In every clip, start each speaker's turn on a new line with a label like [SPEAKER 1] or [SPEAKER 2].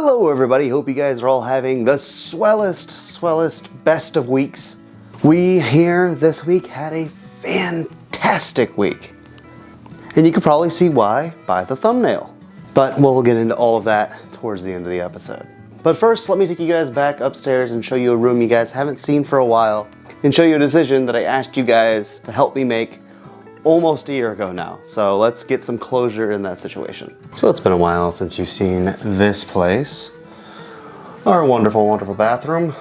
[SPEAKER 1] Hello everybody, hope you guys are all having the swellest, best of weeks. We here this week had a fantastic week. And you can probably see why by the thumbnail. But we'll get into all of that towards the end of the episode. But first, let me take you guys back upstairs and show you a room you guys haven't seen for a while, and show you a decision that I asked you guys to help me make almost a year ago now. So let's get some closure in that situation. So it's been a while since you've seen this place. Our wonderful bathroom.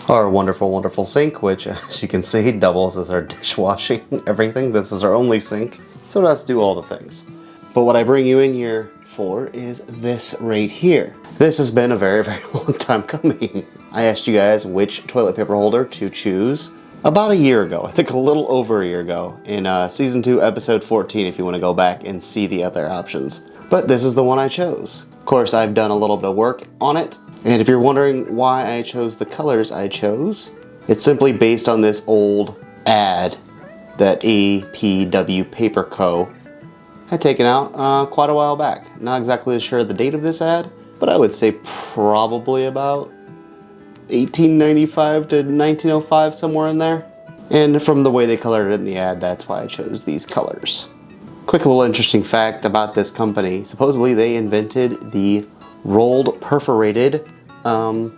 [SPEAKER 1] Our wonderful sink, which as you can see doubles as our dishwashing, everything. This is our only sink, so let's do all the things. But what I bring you in here for is this right here. This has been a very long time coming. I asked you guys which toilet paper holder to choose about a year ago, I think a little over a year ago, in season 2, episode 14, if you want to go back and see the other options. But this is the one I chose. Of course, I've done a little bit of work on it, and if you're wondering why I chose the colors I chose, it's simply based on this old ad that APW Paper Co. had taken out quite a while back. Not exactly sure of the date of this ad, but I would say probably about 1895 to 1905, somewhere in there. And from the way they colored it in the ad, that's why I chose these colors. Quick little interesting fact about this company. Supposedly they invented the rolled perforated toilet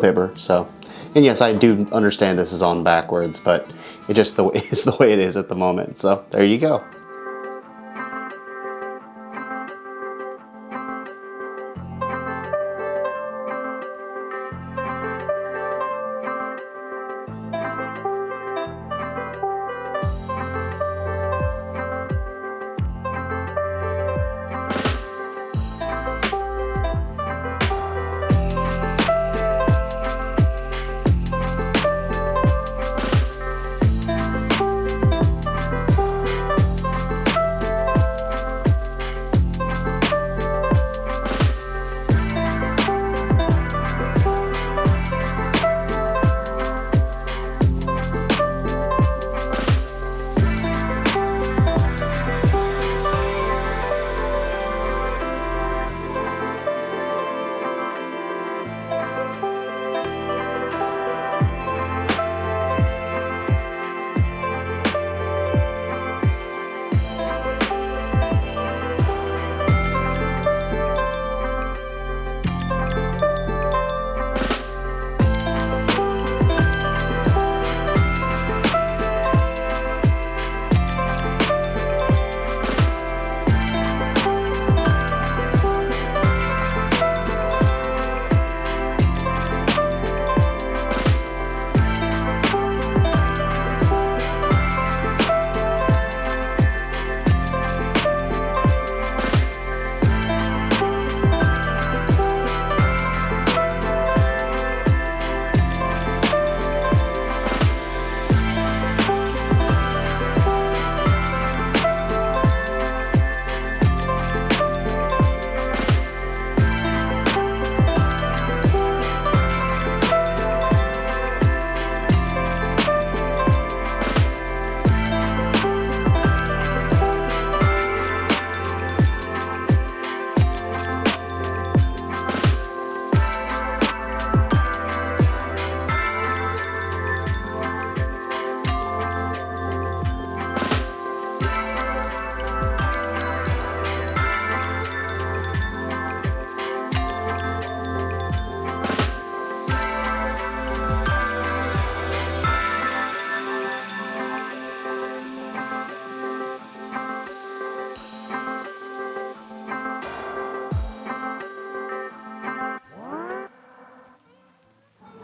[SPEAKER 1] paper. So, and yes, I do understand this is on backwards, but it just is the way it is at the moment. So there you go.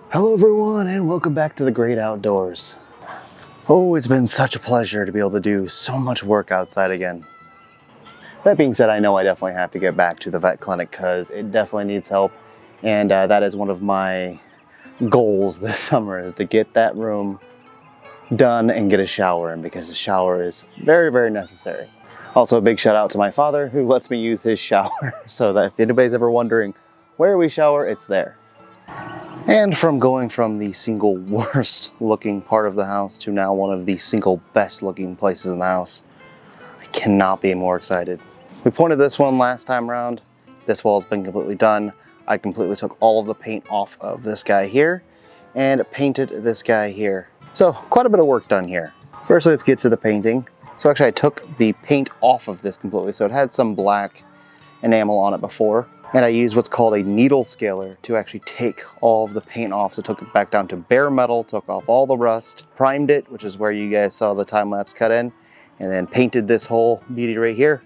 [SPEAKER 1] Hello everyone, and welcome back to the great outdoors. Oh, it's been such a pleasure to be able to do so much work outside again. That being said, I know I definitely have to get back to the vet clinic because it definitely needs help, and that is one of my goals this summer, is to get that room done and get a shower in, because the shower is very necessary. Also, a big shout out to my father who lets me use his shower, so that if anybody's ever wondering where we shower, it's there. And from going from the single worst looking part of the house to now one of the single best looking places in the house, I cannot be more excited. We pointed this one last time around,
[SPEAKER 2] this wall has been completely done. I completely took all of the paint off of this guy here and painted this guy here. So quite a bit of work done here. First, let's get to the painting. So actually I took the paint off of this completely. So it had some black enamel on it before. And I used what's called a needle scaler to actually take all of the paint off. So took it back down to bare metal, took off all the rust, primed it, which is where you guys saw the time-lapse cut in, and then painted this whole beauty right here.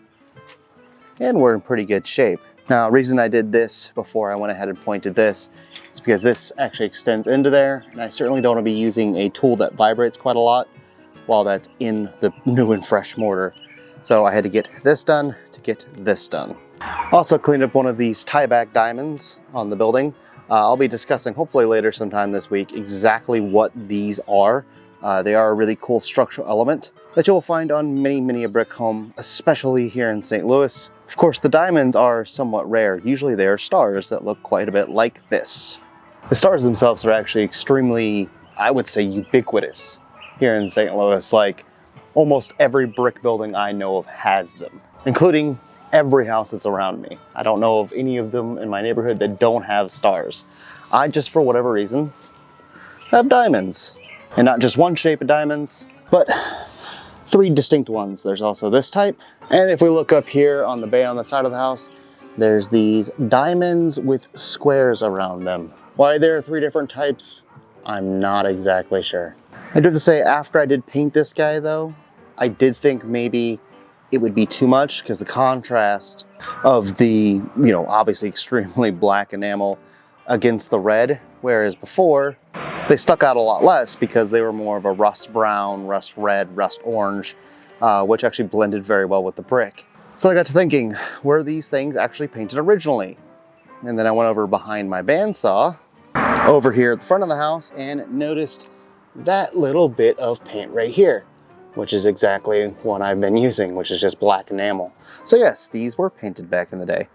[SPEAKER 2] And we're in pretty good shape. Now, the reason I did this before I went ahead and pointed this is because this actually extends into there, and I certainly don't want to be using a tool that vibrates quite a lot while that's in the new and fresh mortar. So I had to get this done to get this done. Also cleaned up one of these tie-back diamonds on the building. I'll be discussing hopefully later sometime this week exactly what these are. They are a really cool structural element that you'll find on many a brick home, especially here in St. Louis. Of course, the diamonds are somewhat rare. Usually they are stars that look quite a bit like this. The stars themselves are actually extremely, I would say, ubiquitous here in St. Louis. Like almost every brick building I know of has them, including every house that's around me. I don't know of any of them in my neighborhood that don't have stars. I just, for whatever reason, have diamonds. And not just one shape of diamonds, but 3 distinct ones. There's also this type. And if we look up here on the bay on the side of the house, there's these diamonds with squares around them. Why there are 3 different types, I'm not exactly sure. I do have to say, after I did paint this guy though, I did think maybe it would be too much because the contrast of the, obviously extremely black enamel against the red, whereas before they stuck out a lot less because they were more of a rust brown, rust red, rust orange, which actually blended very well with the brick. So I got to thinking, were these things actually painted originally? And then I went over behind my bandsaw over here at the front of the house and noticed that little bit of paint right here, which is exactly what I've been using, which is just black enamel. So yes, these were painted back in the day,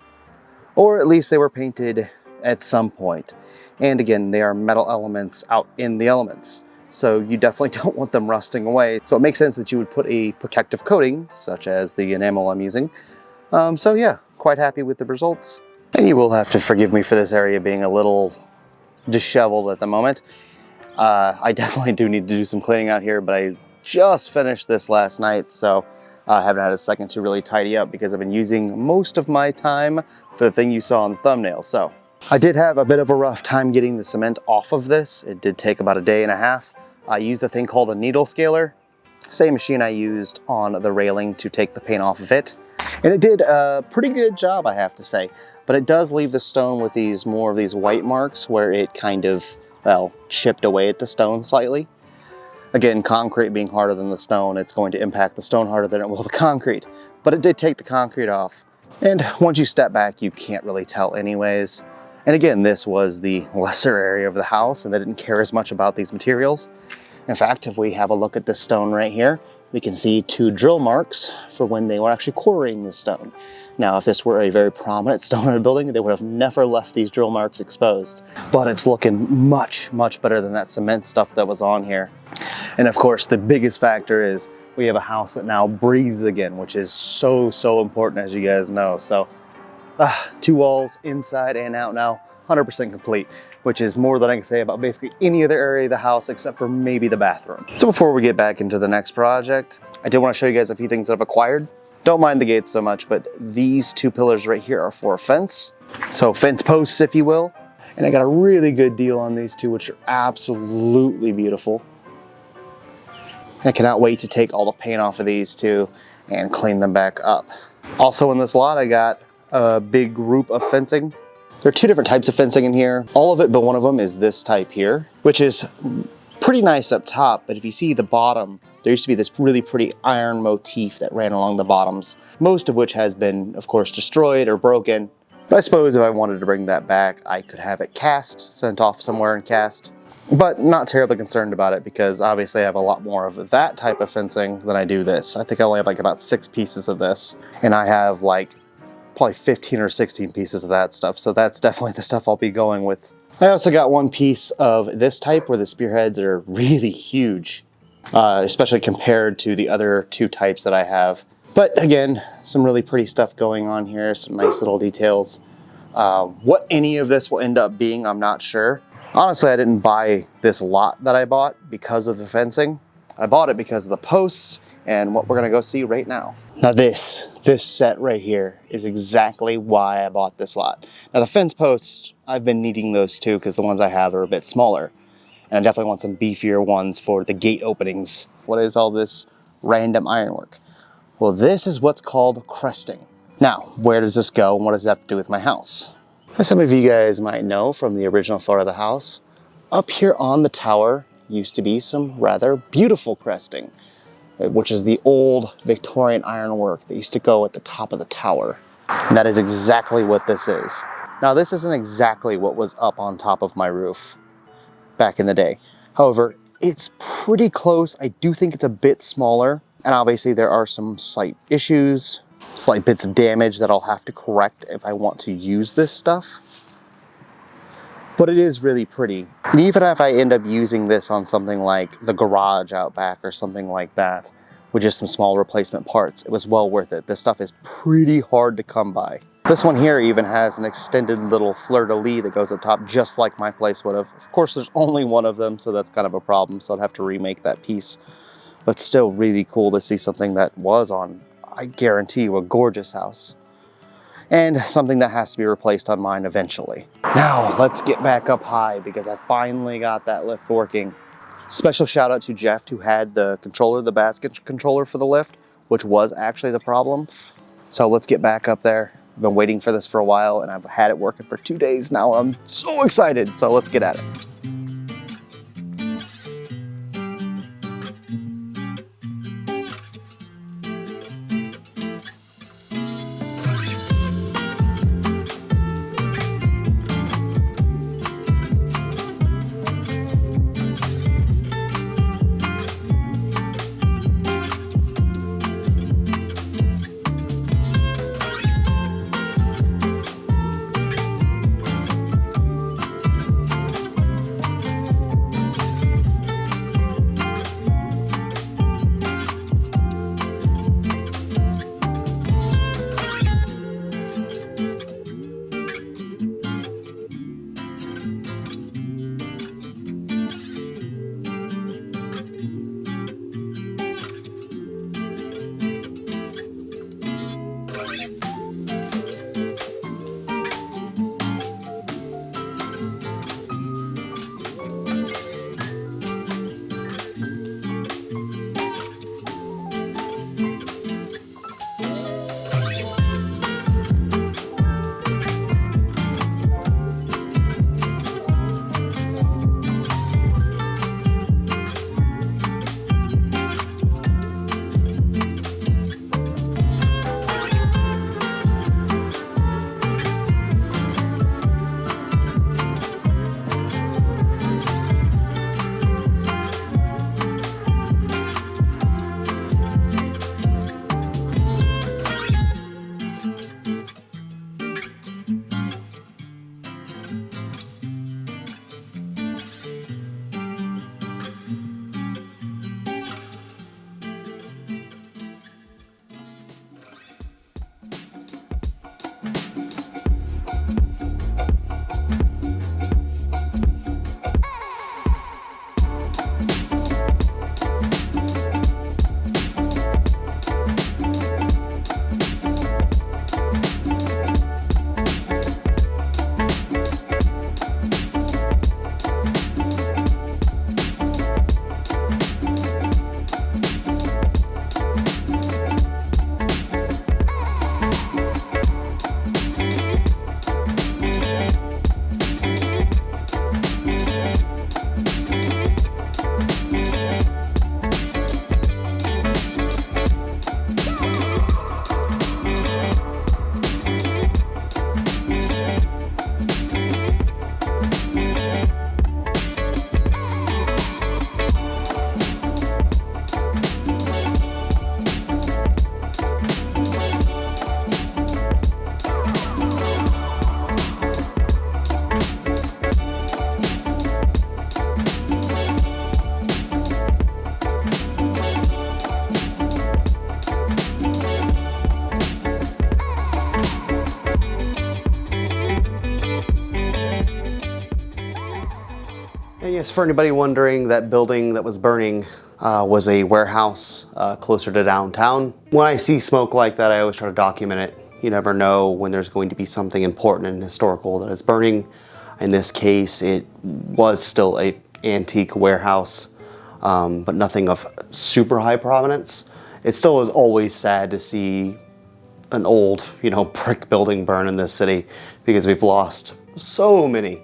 [SPEAKER 2] or at least they were painted at some point. And again, they are metal elements out in the elements, so you definitely don't want them rusting away. So it makes sense that you would put a protective coating, such as the enamel I'm using. So yeah, quite happy with the results. And you will have to forgive me for this area being a little disheveled at the moment. I definitely do need to do some cleaning out here, but I just finished this last night, so I haven't had a second to really tidy up because I've been using most of my time for the thing you saw on the thumbnail. So I did have a bit of a rough time getting the cement off of this. It did take about a day and a half. I used a thing called a needle scaler, same machine I used on the railing to take the paint off of it. And it did a pretty good job, I have to say, but it does leave the stone with more of these white marks where it kind of, well, chipped away at the stone slightly. Again, concrete being harder than the stone, it's going to impact the stone harder than it will the concrete, but it did take the concrete off. And once you step back, you can't really tell anyways. And again, this was the lesser area of the house and they didn't care as much about these materials. In fact, if we have a look at this stone right here, we can see 2 drill marks for when they were actually quarrying the stone. Now, if this were a very prominent stone in a building, they would have never left these drill marks exposed. But it's looking much better than that cement stuff that was on here. And of course, the biggest factor is we have a house that now breathes again, which is so important, as you guys know. So 2 walls inside and out now, 100% complete, which is more than I can say about basically any other area of the house except for maybe the bathroom. So before we get back into the next project, I did want to show you guys a few things that I've acquired. Don't mind the gates so much, but these 2 pillars right here are for a fence. So fence posts, if you will. And I got a really good deal on these 2, which are absolutely beautiful. I cannot wait to take all the paint off of these 2 and clean them back up. Also in this lot, I got a big group of fencing. There are 2 different types of fencing in here. All of it, but one of them is this type here, which is pretty nice up top. But if you see the bottom, there used to be this really pretty iron motif that ran along the bottoms, most of which has been, of course, destroyed or broken. But I suppose if I wanted to bring that back, I could have it cast, sent off somewhere and cast. But not terribly concerned about it because obviously I have a lot more of that type of fencing than I do this. I think I only have like about 6 pieces of this, and I have like probably 15 or 16 pieces of that stuff. So that's definitely the stuff I'll be going with. I also got 1 piece of this type where the spearheads are really huge, especially compared to the other 2 types that I have. But again, some really pretty stuff going on here, some nice little details. What any of this will end up being, I'm not sure. Honestly, I didn't buy this lot that I bought because of the fencing. I bought it because of the posts and what we're gonna go see right now. Now this set right here is exactly why I bought this lot. Now the fence posts, I've been needing those too because the ones I have are a bit smaller. And I definitely want some beefier ones for the gate openings. What is all this random ironwork? Well, this is what's called cresting. Now, where does this go and what does that have to do with my house? As some of you guys might know from the original floor of the house, up here on the tower used to be some rather beautiful cresting, which is the old Victorian ironwork that used to go at the top of the tower. And that is exactly what this is. Now, this isn't exactly what was up on top of my roof back in the day. However, it's pretty close. I do think it's a bit smaller. And obviously there are some slight issues, slight bits of damage that I'll have to correct if I want to use this stuff. But it is really pretty. And even if I end up using this on something like the garage out back or something like that, with just some small replacement parts, it was well worth it. This stuff is pretty hard to come by. This one here even has an extended little fleur-de-lis that goes up top, just like my place would have. Of course, there's only one of them, so that's kind of a problem, so I'd have to remake that piece. But still really cool to see something that was on, I guarantee you, a gorgeous house. And something that has to be replaced on mine eventually. Now, let's get back up high because I finally got that lift working. Special shout out to Jeff who had the controller, the basket controller for the lift, which was actually the problem. So let's get back up there. I've been waiting for this for a while and I've had it working for 2 days now. I'm so excited. So let's get at it.
[SPEAKER 1] guys, for anybody wondering, that building that was burning was a warehouse closer to downtown. When I see smoke like that, I always try to document it. You never know when there's going to be something important and historical that is burning. In this case, it was still an antique warehouse, but nothing of super high provenance. It still is always sad to see an old, brick building burn in this city because we've lost so many.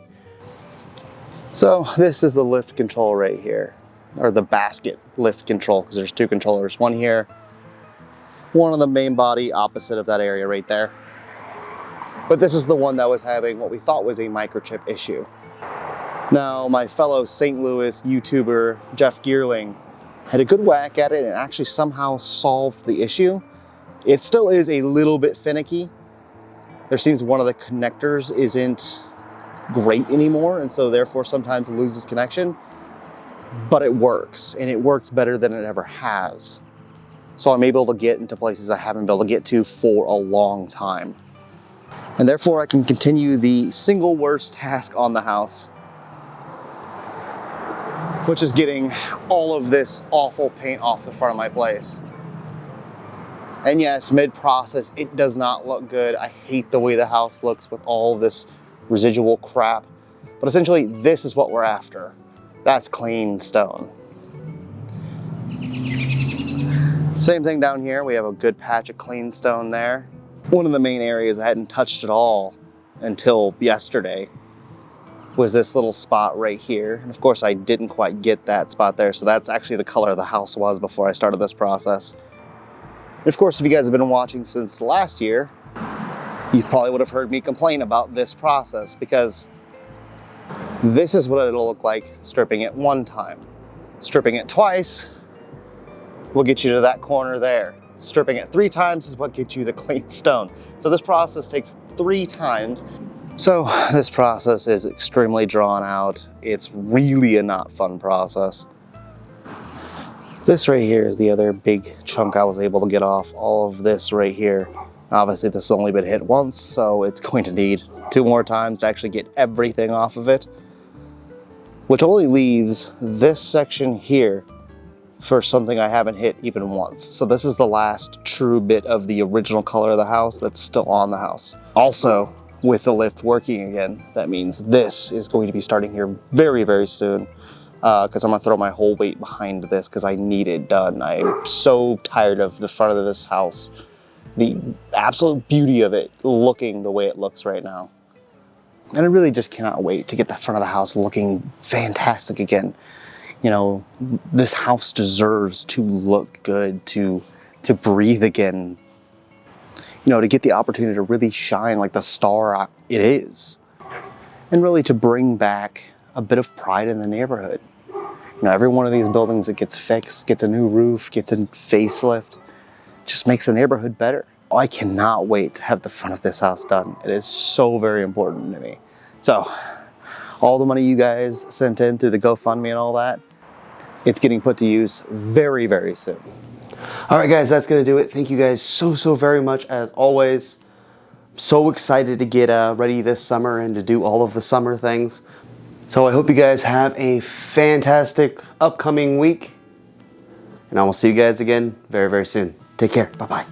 [SPEAKER 2] So this is the lift control right here, or the basket lift control, because there's two controllers, one here, one on the main body opposite of that area right there. But this is the one that was having what we thought was a microchip issue. Now, my fellow St. Louis YouTuber, Jeff Geerling, had a good whack at it and actually somehow solved the issue. It still is a little bit finicky. There seems one of the connectors isn't great anymore, and so therefore sometimes it loses connection, but it works, and it works better than it ever has. So I'm able to get into places I haven't been able to get to for a long time. And therefore I can continue the single worst task on the house, which is getting all of this awful paint off the front of my place. And yes, mid-process, it does not look good. I hate the way the house looks with all of this residual crap. But essentially, this is what we're after. That's clean stone. Same thing down here. We have a good patch of clean stone there. One of the main areas I hadn't touched at all until yesterday was this little spot right here. And of course, I didn't quite get that spot there. So that's actually the color the house was before I started this process. And of course, if you guys have been watching since last year, you probably would have heard me complain about this process, because this is what it'll look like stripping it one time. Stripping it twice will get you to that corner there. Stripping it 3 times is what gets you the clean stone. So this process takes 3 times. So this process is extremely drawn out. It's really a not fun process. This right here is the other big chunk I was able to get off. All of this right here. Obviously this has only been hit once, so it's going to need 2 more times to actually get everything off of it, which only leaves this section here for something I haven't hit even once. So this is the last true bit of the original color of the house that's still on the house. Also, with the lift working again, that means this is going to be starting here very, very soon, because I'm gonna throw my whole weight behind this because I need it done. I'm so tired of the front of this house. The absolute beauty of it looking the way it looks right now. And I really just cannot wait to get the front of the house looking fantastic again. This house deserves to look good, to breathe again. To get the opportunity to really shine like the star it is. And really to bring back a bit of pride in the neighborhood. Every one of these buildings that gets fixed, gets a new roof, gets a facelift, just makes the neighborhood better. I cannot wait to have the front of this house done. It is so very important to me. So, all the money you guys sent in through the GoFundMe and all that, it's getting put to use very, very soon.
[SPEAKER 1] All right, guys, that's going to do it. Thank you guys so very much, as always. So excited to get ready this summer and to do all of the summer things. So I hope you guys have a fantastic upcoming week. And I will see you guys again very, very soon. Take care. Bye-bye.